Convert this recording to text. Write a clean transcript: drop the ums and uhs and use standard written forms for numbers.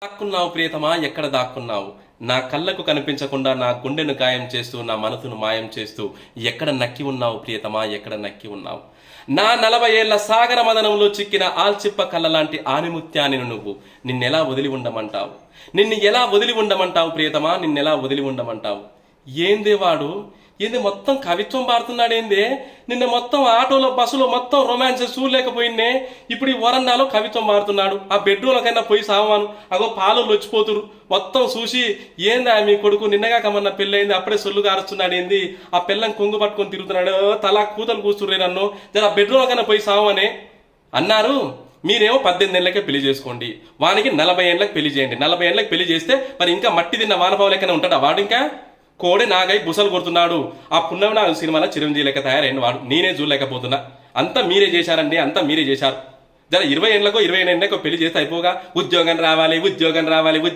దాక్కున్నావు ప్రియతమా, ఎక్కడ దాక్కున్నావు? నా కళ్ళకు కనిపించకుండా నా గుండెను గాయం చేస్తూ నా మనసును మాయం చేస్తూ ఎక్కడ నక్కి ఉన్నావు ప్రియతమా, ఎక్కడ నక్కి ఉన్నావు? నా 40 ఏళ్ల సాగర మదనంలో చిక్కిన ఆల్చిప్ప కళ్ళ లాంటి ఆనిముత్యాన్ని నువ్వు నిన్నెలా వదిలి ఉండమంటావు? నిన్ను ఎలా వదిలి ఉండమంటావు ప్రియతమా, నిన్నెలా వదిలి ఉండమంటావు? ఏందే వాడు, ఏంది మొత్తం కవిత్వం పాడుతున్నాడేందే? నిన్న మొత్తం ఆటోలో బస్సులో మొత్తం రొమాన్స్ చూడలేకపోయిందే, ఇప్పుడు ఈ వరండాలో కవిత్వం పాడుతున్నాడు. ఆ బెడ్రూమ్లకైనా పోయి సామాను అగో పాలు వచ్చిపోతురు మొత్తం చూసి, ఏందా మీ కొడుకు నిన్నగా కమన్న పెళ్ళయింది అప్పుడే సొల్లు కారుస్తున్నాడు ఏంది, ఆ పిల్లం కొంగు పట్టుకొని తిరుగుతున్నాడు, తలా కూతలు కూస్తుర్రే నన్ను, జర ఆ బెడ్రూమ్లకైనా పోయి సామనే అన్నారు. మీరేమో 18 ఏళ్ళకే పెళ్లి చేసుకోండి, వానికి 40 ఏళ్ళకి పెళ్లి చేయండి. 40 ఏళ్ళకి పెళ్లి చేస్తే మరి ఇంకా మట్టి తిన్న వానపావు లెక్కనే ఉంటాడా వాడు? ఇంకా కోడి నాగై బుసలు కొడుతున్నాడు. ఆ పున్నమి నాగ సినిమాలో చిరంజీవి లెక్క తయారైన వాడు, నేనే చూడలేకపోతున్నా. అంతా మీరే చేశారండి, అంతా మీరే చేశారు. జర 20 ఏళ్ళకో 25 ఏళ్ళకో పెళ్లి చేస్తే అయిపోగా, ఉద్యోగం రావాలి, ఉద్యోగం రావాలి.